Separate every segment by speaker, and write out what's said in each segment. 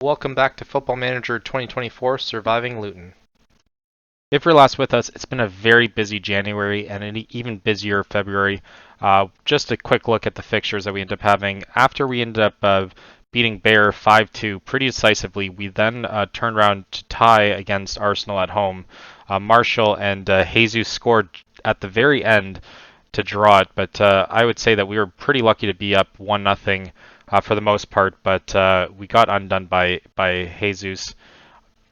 Speaker 1: Welcome back to Football Manager 2024 Surviving Luton. If you're last with us, it's been a very busy January and an even busier February. Just a quick look at the fixtures that we ended up having. After we ended up beating Bear 5-2 pretty decisively, we then turned around to tie against Arsenal at home. Marshall and Jesus scored at the very end to draw it, but I would say that we were pretty lucky to be up 1-0 for the most part, but we got undone by Jesus.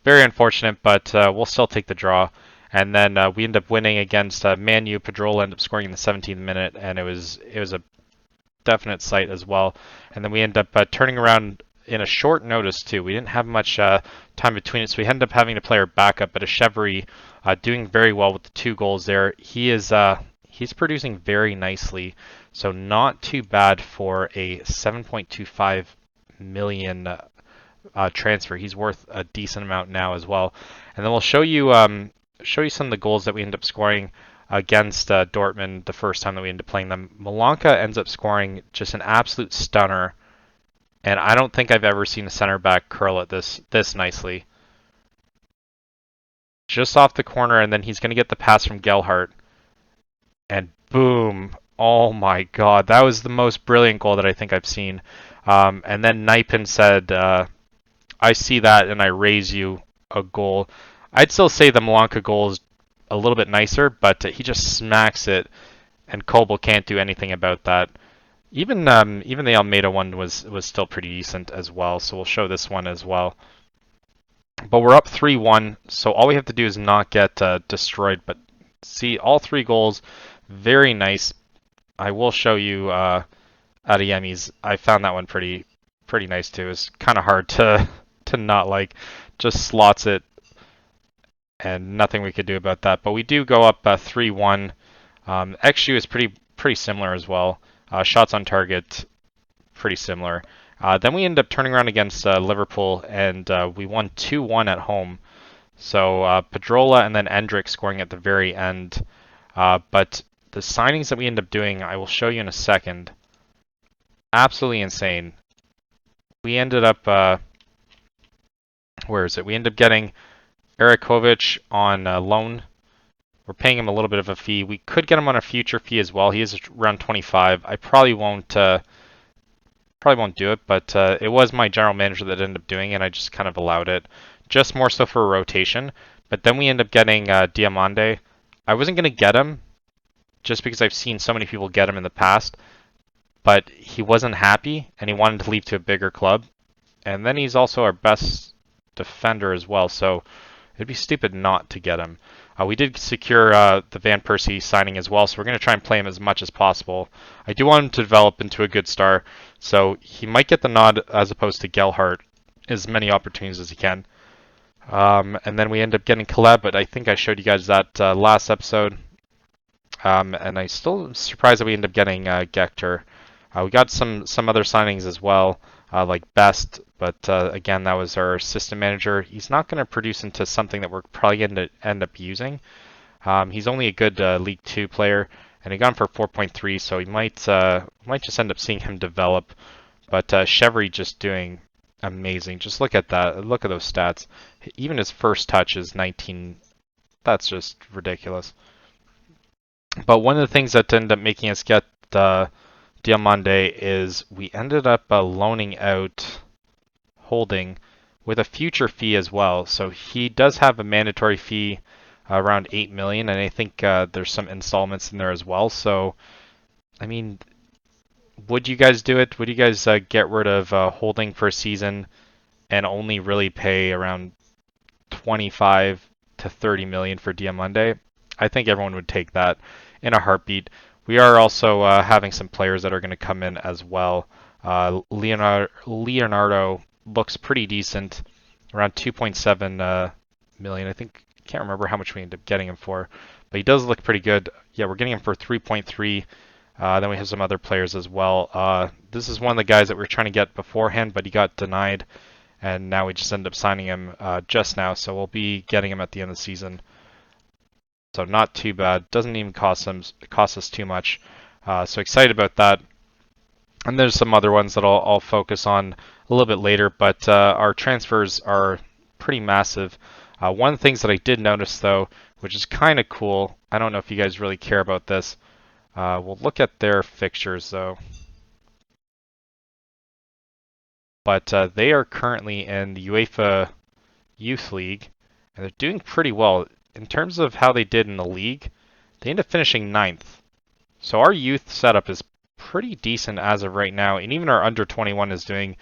Speaker 1: Very unfortunate, but we'll still take the draw. And then we end up winning against Man U. Pedrola ended up scoring in the 17th minute, and it was a definite sight as well. And then we end up turning around in a short notice too. We didn't have much time between it, so we ended up having to play our backup. But Chevry doing very well with the 2 goals there. He's producing very nicely, so not too bad for a 7.25 million transfer. He's worth a decent amount now as well. And then we'll show you some of the goals that we end up scoring against Dortmund the first time that we end up playing them. Malanka ends up scoring just an absolute stunner, and I don't think I've ever seen a center back curl it this nicely. Just off the corner, and then he's going to get the pass from Gelhardt. And boom. Oh my god. That was the most brilliant goal that I think I've seen. And then Nipin said, I see that and I raise you a goal. I'd still say the Malanka goal is a little bit nicer, but he just smacks it, and Kobel can't do anything about that. Even the Almeida one was still pretty decent as well, so we'll show this one as well. But we're up 3-1, so all we have to do is not get destroyed. But see, all 3 goals. Very nice. I will show you Adeyemi's. I found that one pretty nice too. It's kind of hard to not like. Just slots it, and nothing we could do about that. But we do go up 3-1. XG is pretty similar as well. Shots on target, pretty similar. Then we end up turning around against Liverpool, and we won 2-1 at home. So Pedrola and then Endrick scoring at the very end. But the signings that we end up doing, I will show you in a second. Absolutely insane. We ended up, where is it? We ended up getting Erakovic on loan. We're paying him a little bit of a fee. We could get him on a future fee as well. He is around 25. I probably won't do it, but it was my general manager that ended up doing it, and I just kind of allowed it. Just more so for a rotation. But then we end up getting Diamande. I wasn't going to get him just because I've seen so many people get him in the past, but he wasn't happy and he wanted to leave to a bigger club. And then he's also our best defender as well, so it'd be stupid not to get him. We did secure the Van Persie signing as well, so we're going to try and play him as much as possible. I do want him to develop into a good star, so he might get the nod as opposed to Gelhardt, as many opportunities as he can. And then we end up getting Caleb, but I think I showed you guys that last episode. And I still am surprised that we end up getting Gector. We got some other signings as well, like Best, but again, that was our assistant manager. He's not going to produce into something that we're probably going to end up using. He's only a good League 2 player, and he got him for 4.3, so he might just end up seeing him develop. But Chevry just doing amazing. Just look at that. Look at those stats. Even his first touch is 19. That's just ridiculous. But one of the things that ended up making us get Diamande is we ended up loaning out Holding with a future fee as well. So he does have a mandatory fee around 8 million, and I think there's some installments in there as well. So, I mean, would you guys do it? Would you guys get rid of Holding for a season and only really pay around 25 to 30 million for Diamande? I think everyone would take that in a heartbeat. We are also having some players that are going to come in as well. Leonardo looks pretty decent, around 2.7 million. I can't remember how much we ended up getting him for, but he does look pretty good. Yeah, we're getting him for 3.3. Then we have some other players as well. This is one of the guys that we were trying to get beforehand, but he got denied, and now we just ended up signing him just now. So we'll be getting him at the end of the season. So not too bad. Doesn't even cost us too much. So excited about that. And there's some other ones that I'll focus on a little bit later, but our transfers are pretty massive. One of the things that I did notice, though, which is kind of cool, I don't know if you guys really care about this. We'll look at their fixtures, though. But they are currently in the UEFA Youth League, and they're doing pretty well. In terms of how they did in the league, they ended up finishing ninth. So our youth setup is pretty decent as of right now, and even our under 21 is doing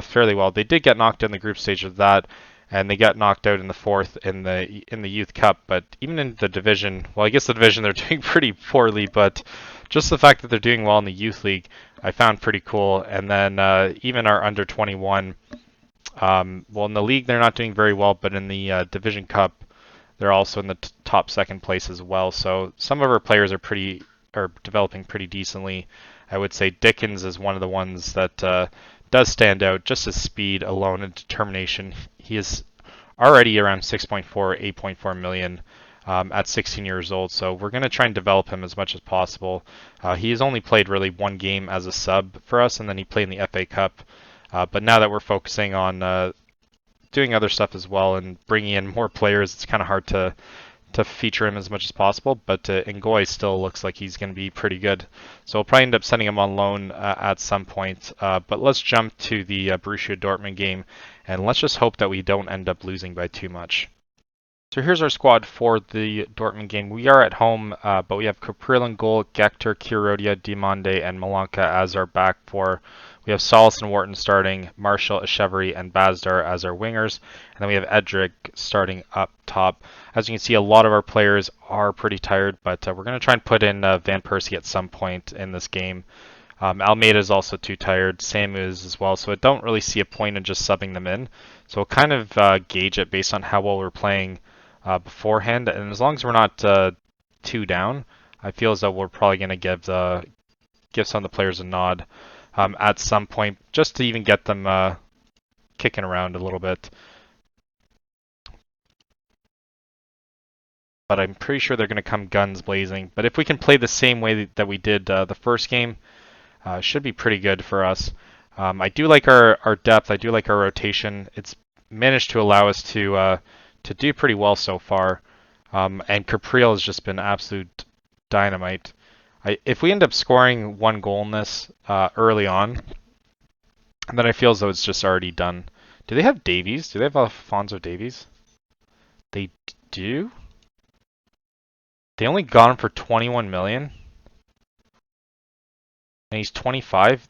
Speaker 1: fairly well. They did get knocked out in the group stage of that, and they got knocked out in the fourth in the Youth Cup. But even in the division, well, I guess the division they're doing pretty poorly, but just the fact that they're doing well in the Youth League, I found pretty cool. And then even our under 21, well, in the league they're not doing very well, but in the Division Cup, they're also in the top second place as well. So some of our players are developing pretty decently. I would say Dickens is one of the ones that does stand out, just his speed alone and determination. He is already around 6.4, 8.4 million at 16 years old, so we're going to try and develop him as much as possible. He has only played really one game as a sub for us, and then he played in the FA Cup. But now that we're focusing on doing other stuff as well and bringing in more players, it's kind of hard to feature him as much as possible, but Ngoy still looks like he's going to be pretty good. So we'll probably end up sending him on loan at some point. But let's jump to the Borussia Dortmund game, and let's just hope that we don't end up losing by too much. So here's our squad for the Dortmund game. We are at home, but we have Capriel in goal, Gechter, Kirodia, Diomande, and Malanka as our back four. We have Solis and Wharton starting, Marshall, Echeverry, and Basdar as our wingers. And then we have Edric starting up top. As you can see, a lot of our players are pretty tired, but we're going to try and put in Van Persie at some point in this game. Almeida is also too tired. Samu is as well, so I don't really see a point in just subbing them in. So we'll kind of gauge it based on how well we're playing beforehand. And as long as we're not two down, I feel as though we're probably going to give some of the players a nod at some point, just to even get them kicking around a little bit. But I'm pretty sure they're going to come guns blazing. But if we can play the same way that we did the first game, should be pretty good for us. I do like our depth. I do like our rotation. It's managed to allow us to do pretty well so far. And Capriel has just been absolute dynamite. If we end up scoring one goal in this early on, then I feel as though it's just already done. Do they have Davies? Do they have Alphonso Davies? They do? They only got him for 21 million? And he's 25?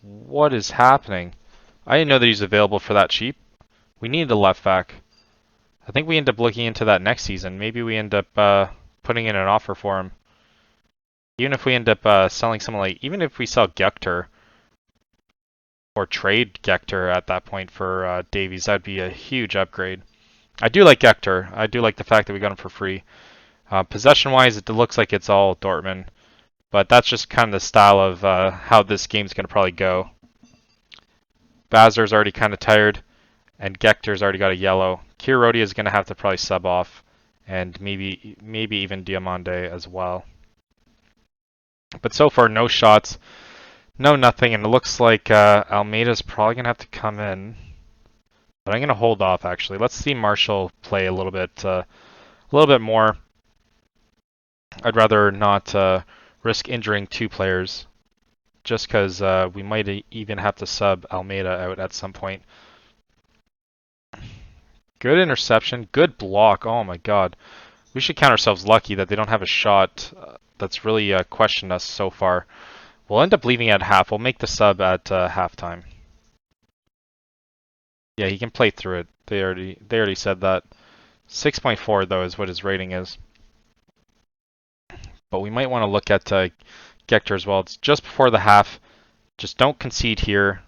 Speaker 1: What is happening? I didn't know that he's available for that cheap. We need a left back. I think we end up looking into that next season. Maybe we end up putting in an offer for him. Even if we end up selling someone like, even if we sell Gechter or trade Gechter at that point for Davies, that'd be a huge upgrade. I do like Gechter. I do like the fact that we got him for free. Possession-wise, it looks like it's all Dortmund, but that's just kind of the style of how this game's going to probably go. Bazar's already kind of tired, and Gechter's already got a yellow. Kirodia is going to have to probably sub off, and maybe even Diomande as well. But so far, no shots, no nothing, and it looks like Almeida's probably going to have to come in. But I'm going to hold off, actually. Let's see Marshall play a little bit more. I'd rather not risk injuring two players, just because we might even have to sub Almeida out at some point. Good interception, good block. Oh my god. We should count ourselves lucky that they don't have a shot that's really questioned us so far. We'll end up leaving at half. We'll make the sub at halftime. Yeah, he can play through it. They already said that. 6.4 though is what his rating is. But we might want to look at Gechter as well. It's just before the half. Just don't concede here.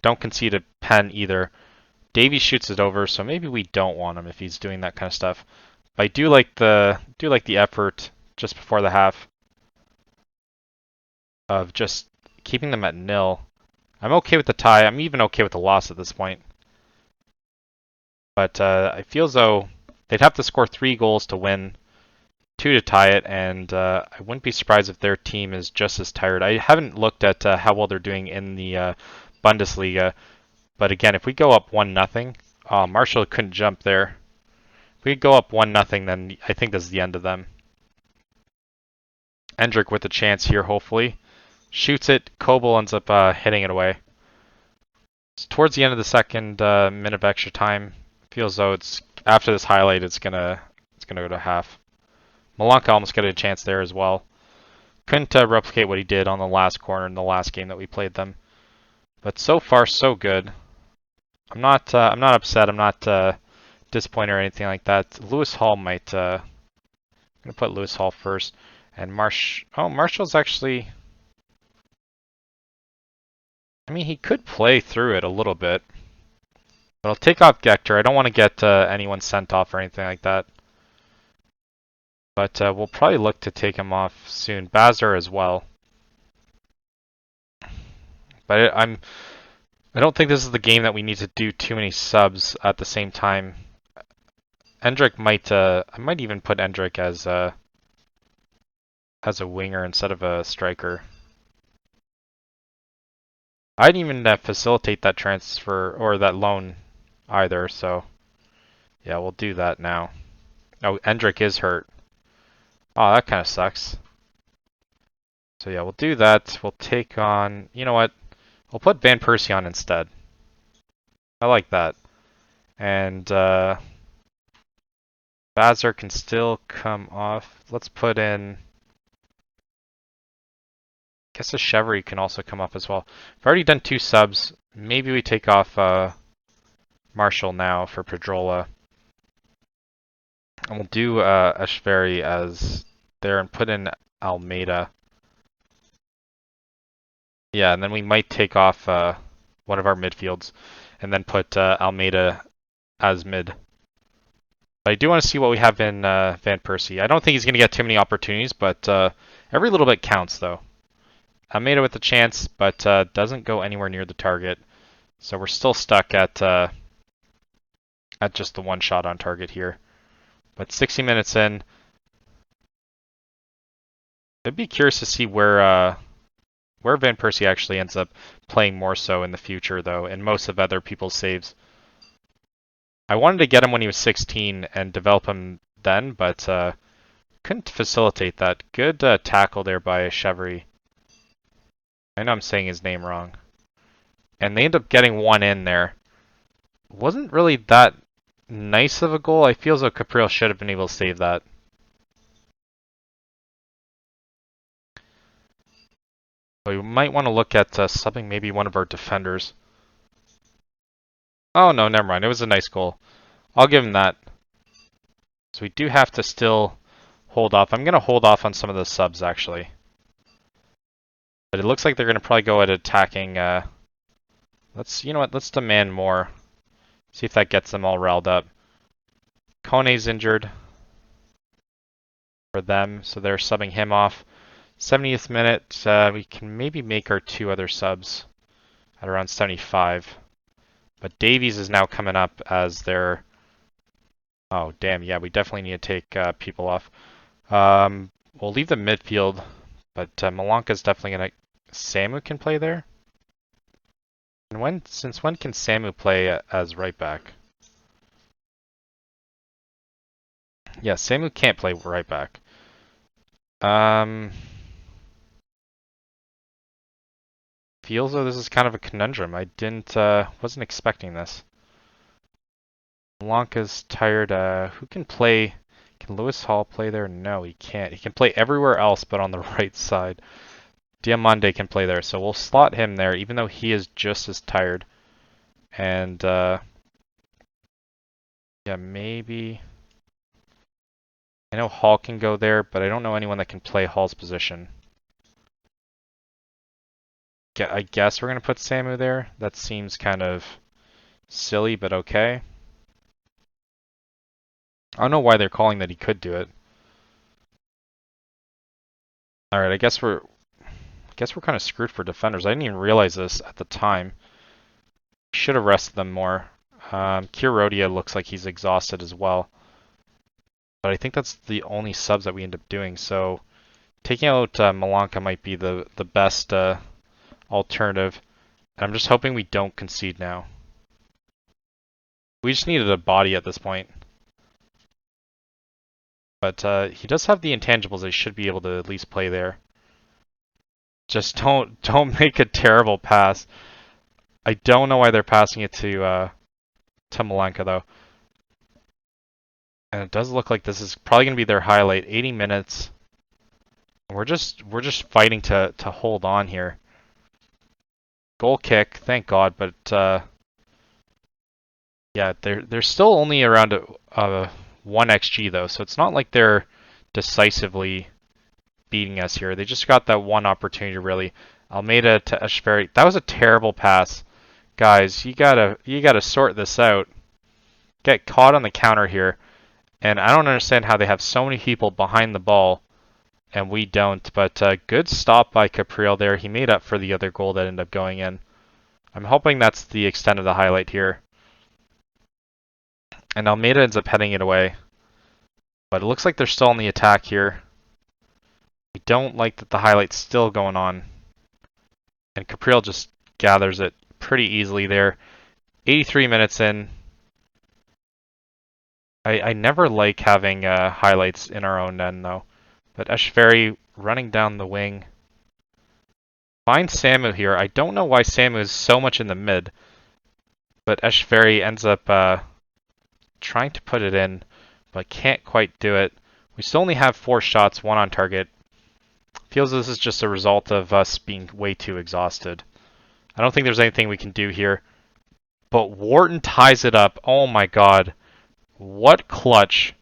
Speaker 1: Don't concede a pen either. Davies shoots it over, so maybe we don't want him if he's doing that kind of stuff. But I do like the effort just before the half of just keeping them at 0. I'm okay with the tie. I'm even okay with the loss at this point. But I feel as though they'd have to score 3 goals to win. 2 to tie it, and I wouldn't be surprised if their team is just as tired. I haven't looked at how well they're doing in the Bundesliga, but again, if we go up 1-0, Marshall couldn't jump there. If we go up 1-0, then I think this is the end of them. Endrick with a chance here, hopefully. Shoots it. Kobel ends up hitting it away. It's towards the end of the second minute of extra time. Feels though it's after this highlight, it's gonna go to half. Malonka almost got a chance there as well. Couldn't replicate what he did on the last corner in the last game that we played them. But so far, so good. I'm not upset. I'm not disappointed or anything like that. Lewis Hall might. I'm gonna put Lewis Hall first, and Marshall's actually. I mean, he could play through it a little bit, but I'll take off Gector. I don't want to get anyone sent off or anything like that. But we'll probably look to take him off soon. Bazar as well. But I don't think this is the game that we need to do too many subs at the same time. Endrick might. I might even put Endrick as a winger instead of a striker. I didn't even facilitate that transfer or that loan either. So yeah, we'll do that now. Oh, Endrick is hurt. Oh, that kind of sucks. So yeah, we'll do that. We'll take on, you know what? We'll put Van Persie on instead. I like that. And Bazar can still come off. Let's put in, I guess the Chevry can also come off as well. I've already done 2 subs. Maybe we take off Marshall now for Pedrola. And we'll do Ashveri as there and put in Almeida. Yeah, and then we might take off one of our midfields and then put Almeida as mid. But I do want to see what we have in Van Persie. I don't think he's going to get too many opportunities, but every little bit counts, though. Almeida with a chance, but doesn't go anywhere near the target. So we're still stuck at just the 1 shot on target here. But 60 minutes in, I'd be curious to see where Van Persie actually ends up playing more so in the future, though, in most of other people's saves. I wanted to get him when he was 16 and develop him then, but couldn't facilitate that. Good tackle there by Chevry. I know I'm saying his name wrong. And they end up getting 1 in there. Wasn't really that nice of a goal. I feel as though Capriel should have been able to save that. So we might want to look at subbing maybe one of our defenders. Oh no, never mind. It was a nice goal. I'll give him that. So we do have to still hold off. I'm going to hold off on some of the subs actually. But it looks like they're going to probably go at attacking. You know what? Let's demand more. See if that gets them all riled up. Kone's injured for them, so they're subbing him off. 70th minute, we can maybe make our 2 other subs at around 75. But Davies is now coming up as their... Oh, damn, yeah, we definitely need to take people off. We'll leave the midfield, but Malonka's definitely going to... Samu can play there? And since when can Samu play as right back? Yeah, Samu can't play right back. Feels though this is kind of a conundrum. I wasn't expecting this. Malonka's tired. Who can play? Can Lewis Hall play there? No, he can't. He can play everywhere else but on the right side. Diamande can play there, so we'll slot him there, even though he is just as tired. And, yeah, maybe... I know Hall can go there, but I don't know anyone that can play Hall's position. I guess we're going to put Samu there. That seems kind of silly, but okay. I don't know why they're calling that he could do it. Alright, I guess we're kind of screwed for defenders. I didn't even realize this at the time. Should have rested them more. Kirodia looks like he's exhausted as well. but I think that's the only subs that we end up doing. So taking out Malanka might be the best alternative. And I'm just hoping we don't concede now. We just needed a body at this point. But he does have the intangibles that he should be able to at least play there. Just don't make a terrible pass. I don't know why they're passing it to Malenka though. And it does look like this is probably going to be their highlight. 80 minutes. We're just fighting to hold on here. Goal kick, thank God, but yeah, they're still only around a 1 xG though, so it's not like they're decisively beating us here. They just got that one opportunity really. Almeida to Echeverri. That was a terrible pass. Guys, you gotta sort this out. Get caught on the counter here. And I don't understand how they have so many people behind the ball and we don't. But good stop by Capriel there. He made up for the other goal that ended up going in. I'm hoping that's the extent of the highlight here. And Almeida ends up heading it away. But it looks like they're still on the attack here. We don't like that the highlight's still going on. And Capriel just gathers it pretty easily there. 83 minutes in. I never like having highlights in our own end though. But Echeverri running down the wing. Finds Samu here. I don't know why Samu is so much in the mid. But Echeverri ends up trying to put it in, but can't quite do it. We still only have 4 shots, 1 on target. Feels this is just a result of us being way too exhausted. I don't think there's anything we can do here. But Wharton ties it up. Oh my god. What clutch.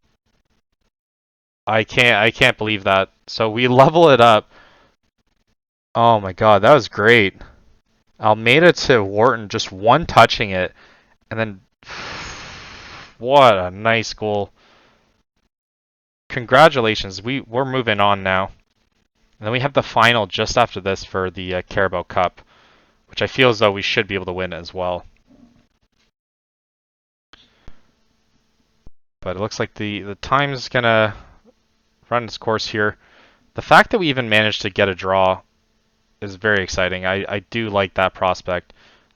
Speaker 1: I can't believe that. So we level it up. Oh my god, that was great. Almeida to Wharton, just one touching it. And then what a nice goal. Congratulations. We're moving on now. And then we have the final just after this for the Carabao Cup, which I feel as though we should be able to win as well. But it looks like the time's gonna run its course here. The fact that we even managed to get a draw is very exciting. I do like that prospect.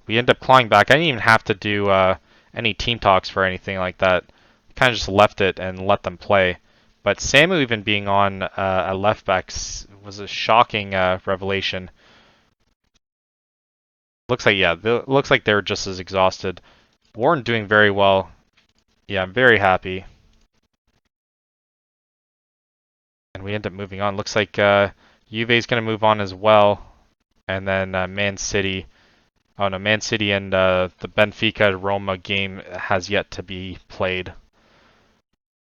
Speaker 1: We end up clawing back. I didn't even have to do any team talks for anything like that. Kind of just left it and let them play. But Samu even being on a left back was a shocking revelation. Looks like looks like they're just as exhausted. Warren doing very well. Yeah, I'm very happy. And we end up moving on. Looks like Juve's going to move on as well. And then Man City. Oh no, Man City and the Benfica-Roma game has yet to be played.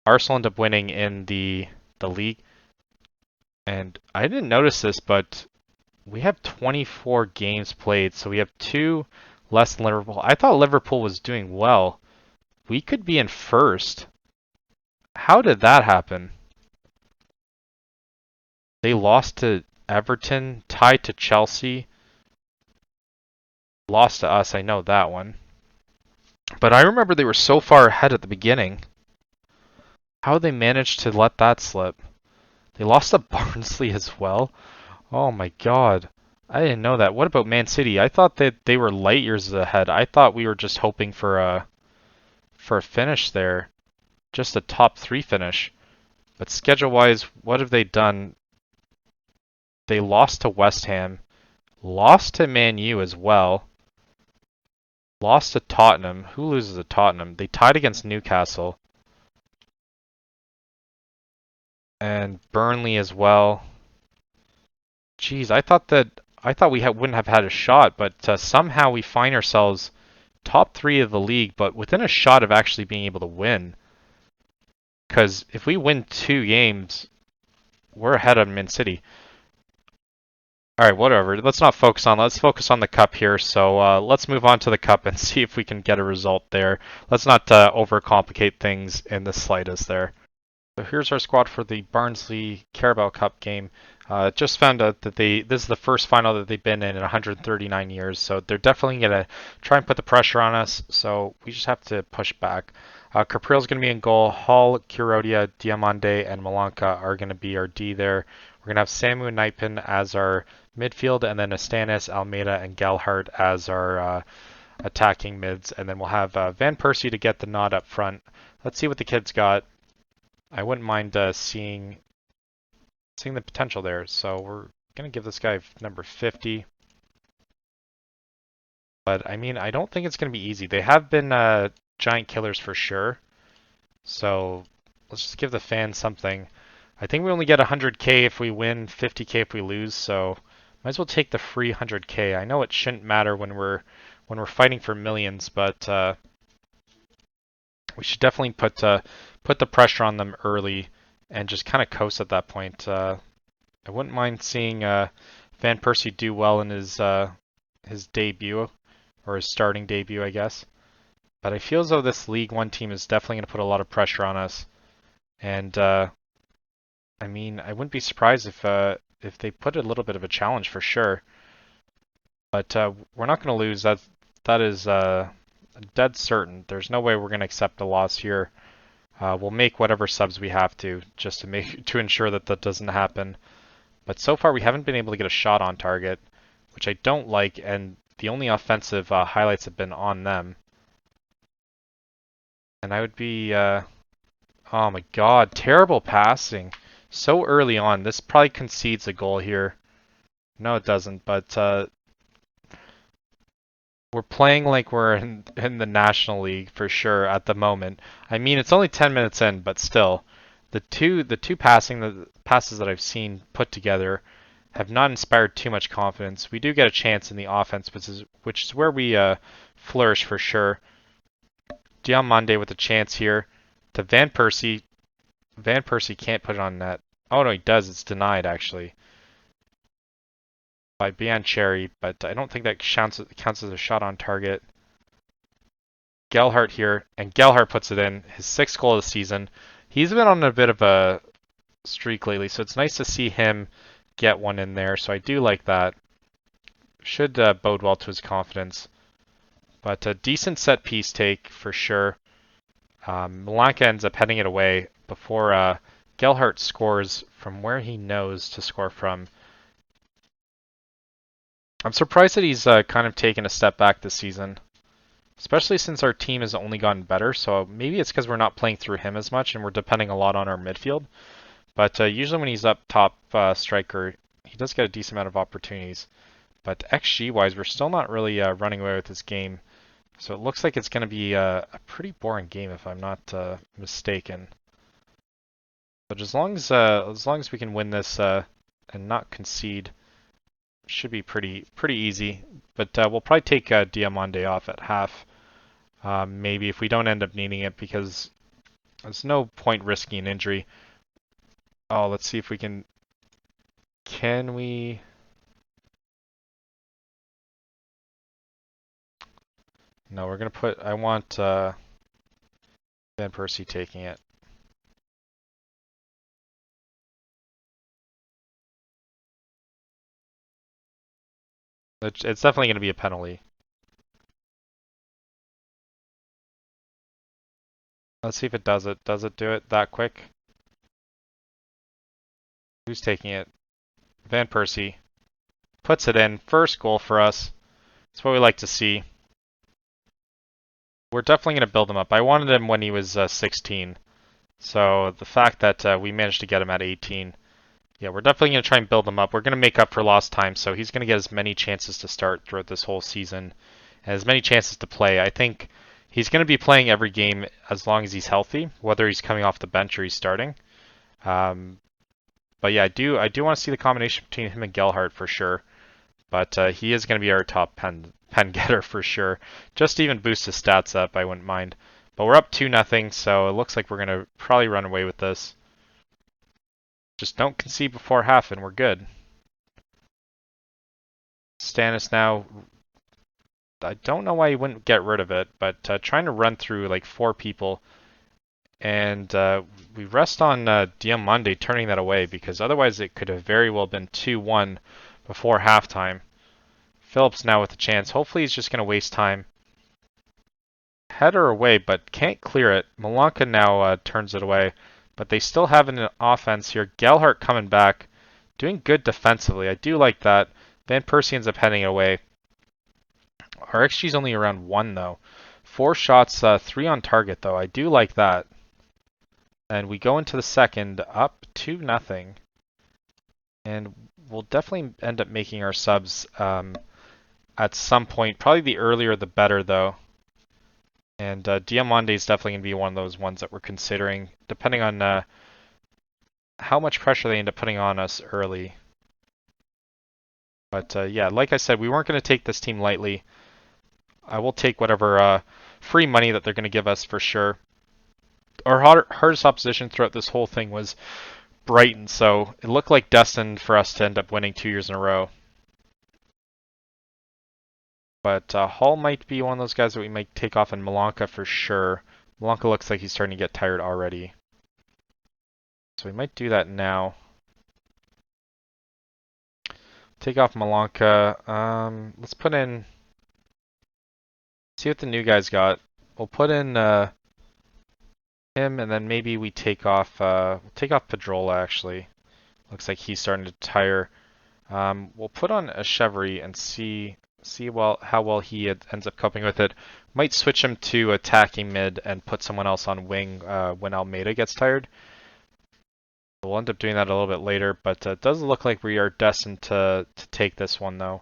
Speaker 1: Arsenal end up winning in the league. And I didn't notice this, but we have 24 games played. So we have 2 less than Liverpool. I thought Liverpool was doing well. We could be in first. How did that happen? They lost to Everton, tied to Chelsea. Lost to us, I know that one. But I remember they were so far ahead at the beginning. How they managed to let that slip? They lost to Barnsley as well? Oh my god. I didn't know that. What about Man City? I thought that they were light years ahead. I thought we were just hoping for a finish there. Just a top 3 finish. But schedule-wise, what have they done? They lost to West Ham. Lost to Man U as well. Lost to Tottenham. Who loses to Tottenham? They tied against Newcastle. And Burnley as well. Jeez, I thought we wouldn't have had a shot, but somehow we find ourselves top 3 of the league, but within a shot of actually being able to win. Because if we win 2 games, we're ahead of Man City. Alright, whatever. Let's focus on the cup here. So let's move on to the cup and see if we can get a result there. Let's not overcomplicate things in the slightest there. So here's our squad for the Barnsley Carabao Cup game. Just found out that this is the first final that they've been in 139 years, so they're definitely going to try and put the pressure on us, so we just have to push back. Capril's going to be in goal. Hall, Kurodia, Diamande, and Malanka are going to be our D there. We're going to have Samu Naipin as our midfield, and then Astanis, Almeida, and Gelhardt as our attacking mids, and then we'll have Van Persie to get the nod up front. Let's see what the kid's got. I wouldn't mind seeing the potential there. So we're gonna give this guy number 50. But I mean, I don't think it's gonna be easy. They have been giant killers for sure. So let's just give the fans something. I think we only get 100k if we win, 50k if we lose. So might as well take the free 100k. I know it shouldn't matter when we're fighting for millions, but we should definitely put the pressure on them early and just kind of coast at that point. I wouldn't mind seeing Van Persie do well in his debut, or his starting debut, I guess. But I feel as though this League One team is definitely going to put a lot of pressure on us. And I mean, I wouldn't be surprised if they put a little bit of a challenge for sure. But we're not going to lose. That is dead certain. There's no way we're going to accept a loss here. We'll make whatever subs we have to just to ensure that that doesn't happen. But so far we haven't been able to get a shot on target, which I don't like, and the only offensive highlights have been on them. And I would be, oh my god, terrible passing. So early on. This probably concedes a goal here. No, it doesn't, but we're playing like we're in the National League for sure at the moment. I mean, it's only 10 minutes in, but still, the two passes that I've seen put together have not inspired too much confidence. We do get a chance in the offense, which is where we flourish for sure. Diamande with a chance here to Van Persie. Van Persie can't put it on net. Oh no, he does. It's denied actually by Biancheri, but I don't think that counts as a shot on target. Gelhardt here, and Gelhardt puts it in, his sixth goal of the season. He's been on a bit of a streak lately, so it's nice to see him get one in there, so I do like that. Should bode well to his confidence. But a decent set piece take for sure. Malanka ends up heading it away before Gelhardt scores from where he knows to score from. I'm surprised that he's kind of taken a step back this season, especially since our team has only gotten better. So maybe it's because we're not playing through him as much and we're depending a lot on our midfield. But usually when he's up top striker, he does get a decent amount of opportunities. But XG-wise, we're still not really running away with this game. So it looks like it's going to be a pretty boring game if I'm not mistaken. But as long as we can win this and not concede, should be pretty easy. But we'll probably take Diamande off at half, maybe if we don't end up needing it, because there's no point risking an injury. Oh, let's see if we can. Can we? No, we're gonna put. I want Van Persie taking it. It's definitely gonna be a penalty. Let's see if it does it. Does it do it that quick? Who's taking it? Van Persie. Puts it in. First goal for us. That's what we like to see. We're definitely going to build him up. I wanted him when he was 16. So the fact that we managed to get him at 18, yeah, we're definitely going to try and build him up. We're going to make up for lost time, so he's going to get as many chances to start throughout this whole season, and as many chances to play. I think he's going to be playing every game as long as he's healthy, whether he's coming off the bench or he's starting. But yeah, I do want to see the combination between him and Gelhardt for sure. But he is going to be our top pen getter for sure. Just to even boost his stats up, I wouldn't mind. But we're up 2-0, so it looks like we're going to probably run away with this. Just don't concede before half and we're good. Stannis now, I don't know why he wouldn't get rid of it, but trying to run through like 4 people And we rest on Diamande turning that away because otherwise it could have very well been 2-1 before halftime. Phillips now with a chance. Hopefully he's just going to waste time. Header away, but can't clear it. Malanka now turns it away, but they still have an offense here. Gelhardt coming back, doing good defensively. I do like that. Van Persie ends up heading it away. Our XG is only around 1 though. 4 shots, 3 on target though. I do like that. And we go into the second up 2-0. And we'll definitely end up making our subs at some point. Probably the earlier the better though. And Diamande is definitely going to be one of those ones that we're considering, depending on how much pressure they end up putting on us early. But yeah, like I said, we weren't going to take this team lightly. I will take whatever free money that they're going to give us for sure. Our hardest opposition throughout this whole thing was Brighton, so it looked like destined for us to end up winning 2 years in a row. But Hall might be one of those guys that we might take off in Malanka for sure. Malanka looks like he's starting to get tired already. So we might do that now. Take off Malanka. Let's put in... See what the new guys got. We'll put in him, and then maybe we take off Pedrola, actually. Looks like he's starting to tire. We'll put on a Chevry and see how well he ends up coping with it. Might switch him to attacking mid and put someone else on wing when Almeida gets tired. We'll end up doing that a little bit later, but it does look like we are destined to take this one though.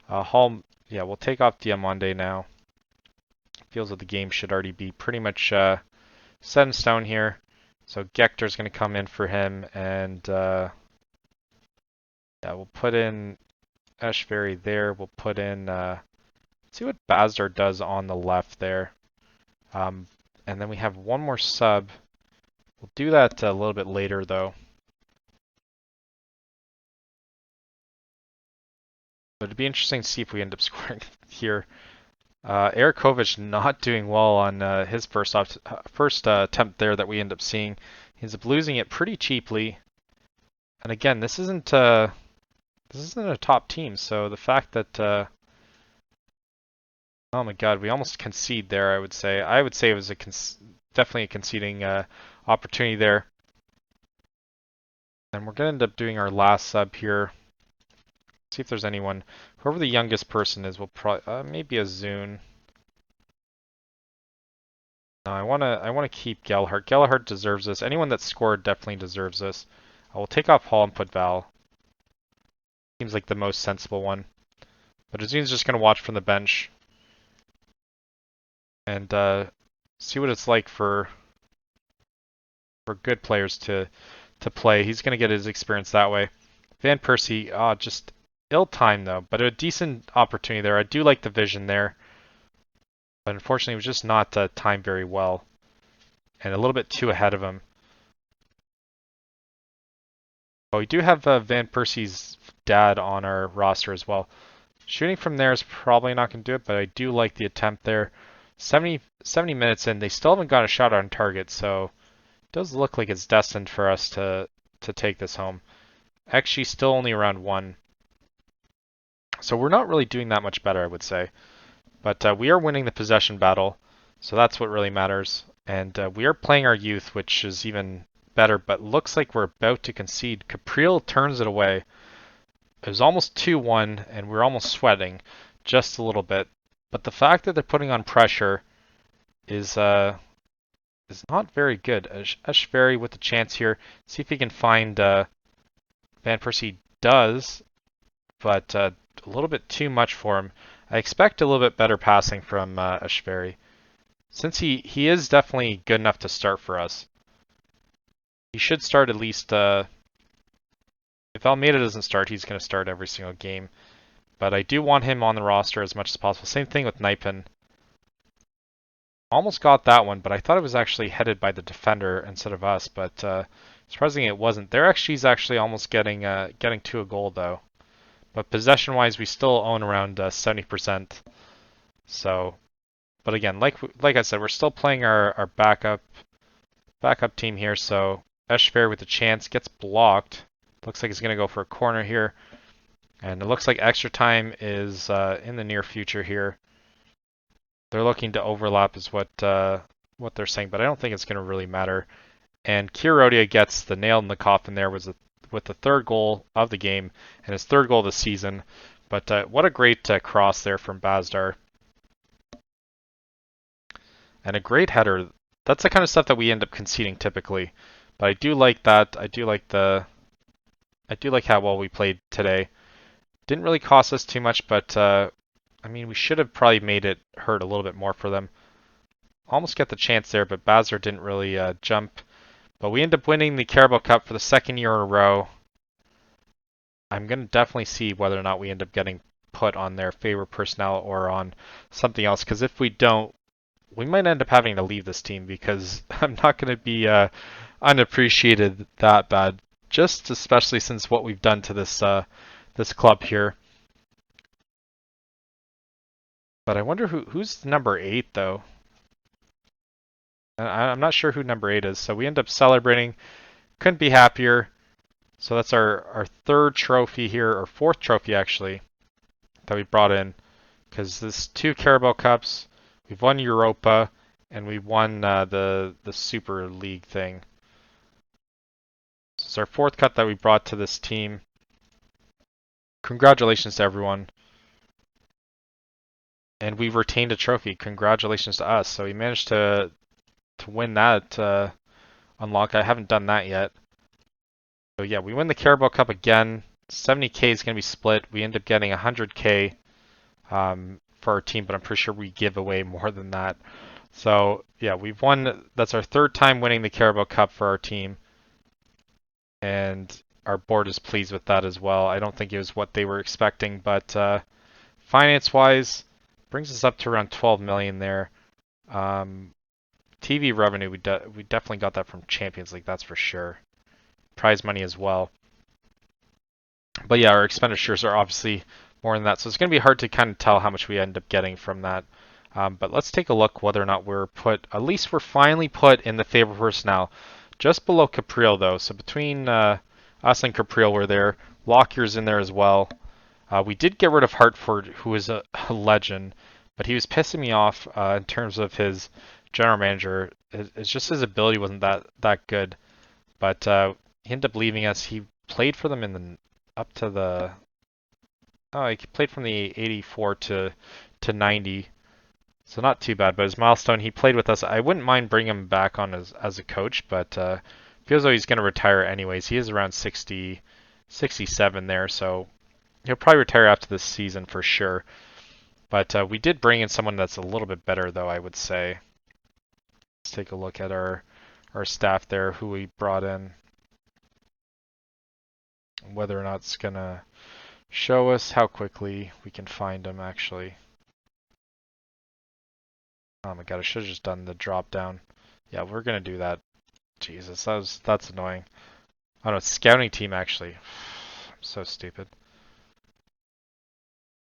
Speaker 1: Hall, yeah, we'll take off Diamande now. Feels like the game should already be pretty much set in stone here. So Gekter's going to come in for him, and yeah, we'll put in Eshberry there. We'll put in, see what Bazdar does on the left there. And then we have one more sub. We'll do that a little bit later though. But it'd be interesting to see if we end up scoring here. Erikovich not doing well on his first attempt there that we end up seeing. He ends up losing it pretty cheaply. And again, this isn't a top team, so the fact that oh my God, we almost concede there. I would say it was definitely a conceding opportunity there. And we're gonna end up doing our last sub here. See if there's anyone. Whoever the youngest person is, will probably maybe a Zune. No, I wanna keep Gelhardt. Gelhardt deserves this. Anyone that scored definitely deserves this. I will take off Hall and put Val. Seems like the most sensible one. But Azune's just gonna watch from the bench and see what it's like for good players to play. He's gonna get his experience that way. Van Persie, just ill-timed though, but a decent opportunity there. I do like the vision there, but unfortunately it was just not timed very well, and a little bit too ahead of him. But we do have Van Persie's dad on our roster as well. Shooting from there is probably not going to do it, but I do like the attempt there. 70 minutes in, they still haven't got a shot on target, so it does look like it's destined for us to take this home. Actually, still only around 1. So we're not really doing that much better, I would say. But we are winning the possession battle, so that's what really matters. And we are playing our youth, which is even better, but looks like we're about to concede. Capriel turns it away. It was almost 2-1, and we're almost sweating just a little bit. But the fact that they're putting on pressure is not very good. Eshberry with the chance here. See if he can find Van Persie does, but a little bit too much for him. I expect a little bit better passing from Eshberry, since he is definitely good enough to start for us. He should start at least. If Almeida doesn't start, he's going to start every single game. But I do want him on the roster as much as possible. Same thing with Nipin. Almost got that one, but I thought it was actually headed by the defender instead of us. But surprisingly, it wasn't. Their XG is actually almost getting to a goal though. But possession-wise, we still own around 70%. So, but again, like I said, we're still playing our backup. backup team here. So Echeverry with a chance gets blocked. Looks like he's going to go for a corner here. And it looks like extra time is in the near future here. They're looking to overlap is what they're saying, but I don't think it's going to really matter. And Kirodia gets the nail in the coffin there with the third goal of the game and his third goal of the season. But what a great cross there from Bazdar. And a great header. That's the kind of stuff that we end up conceding typically. But I do like that. I do like how well we played today. Didn't really cost us too much, but I mean, we should have probably made it hurt a little bit more for them. Almost get the chance there, but Bazar didn't really jump. But we end up winning the Carabao Cup for the second year in a row. I'm going to definitely see whether or not we end up getting put on their favorite personnel or on something else, because if we don't, we might end up having to leave this team because I'm not going to be unappreciated that bad, just especially since what we've done to this club here. But I wonder who's number 8 though. I'm not sure who number 8 is, so we end up celebrating. Couldn't be happier. So that's our third trophy here, or fourth trophy actually, that we brought in. Because there's 2 Carabao Cups, we've won Europa, and we won the Super League thing. So it's our 4th cup that we brought to this team. Congratulations to everyone. And we retained a trophy. Congratulations to us. So we managed to win that unlock. I haven't done that yet. So yeah, we win the Carabao Cup again. 70k is going to be split. We end up getting 100k for our team, but I'm pretty sure we give away more than that. So yeah, we've won. That's our 3rd time winning the Carabao Cup for our team. And our board is pleased with that as well. I don't think it was what they were expecting, but finance-wise, brings us up to around 12 million there. TV revenue, we definitely got that from Champions League, that's for sure. Prize money as well. But yeah, our expenditures are obviously more than that, so it's going to be hard to kind of tell how much we end up getting from that. But let's take a look whether or not we're at least we're finally put in the favorite personnel. Just below Capriel though, so between us and Capriel we're there. Lockyer's in there as well. We did get rid of Hartford, who is a legend, but he was pissing me off in terms of his general manager. It's just his ability wasn't that good. But he ended up leaving us. He played for them he played from the 84 to 90. So not too bad, but his milestone, he played with us. I wouldn't mind bringing him back on as a coach, but feels like he's going to retire anyways. He is around 60, 67 there, so he'll probably retire after this season for sure. But we did bring in someone that's a little bit better, though, I would say. Let's take a look at our staff there, who we brought in. Whether or not it's going to show us how quickly we can find them, actually. Oh my god, I should have just done the drop down. Yeah, we're going to do that. Jesus, that's annoying. Oh no, it's scouting team, actually. I'm so stupid.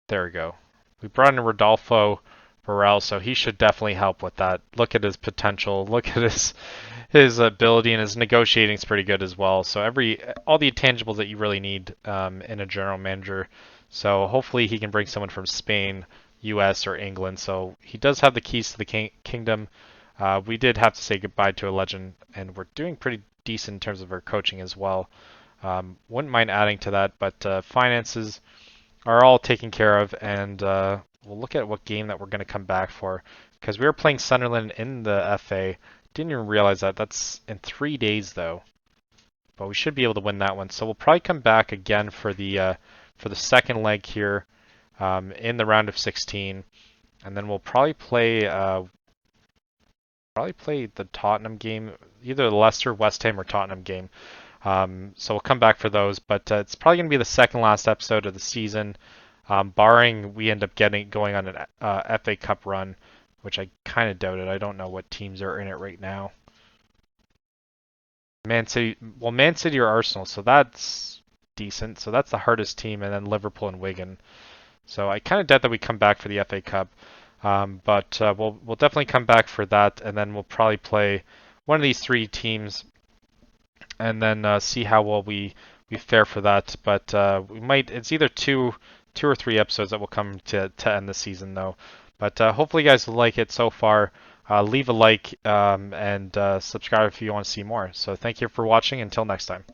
Speaker 1: There we go. We brought in Rodolfo Varela, so he should definitely help with that. Look at his potential. Look at his ability, and his negotiating is pretty good as well. So all the intangibles that you really need in a general manager. So hopefully he can bring someone from Spain, US, or England. So he does have the keys to the kingdom. We did have to say goodbye to a legend, and we're doing pretty decent in terms of our coaching as well. Wouldn't mind adding to that, but finances are all taken care of, and we'll look at what game that we're going to come back for, because we were playing Sunderland in the FA. Didn't even realize that. That's in 3 days though, but we should be able to win that one. So we'll probably come back again for the second leg here in the round of 16, and then we'll probably play the Tottenham game, either the Leicester, West Ham, or Tottenham game. So we'll come back for those, but it's probably going to be the second last episode of the season, barring we end up going on an FA Cup run, which I kind of doubt it. I don't know what teams are in it right now. Man City or Arsenal, so that's decent. So that's the hardest team, and then Liverpool and Wigan. So I kind of doubt that we come back for the FA Cup, but we'll definitely come back for that, and then we'll probably play one of these three teams, and then see how well we fare for that. But we might. It's either two or three episodes that will come to end the season though. But hopefully you guys like it so far. Leave a like and subscribe if you want to see more. So thank you for watching. Until next time.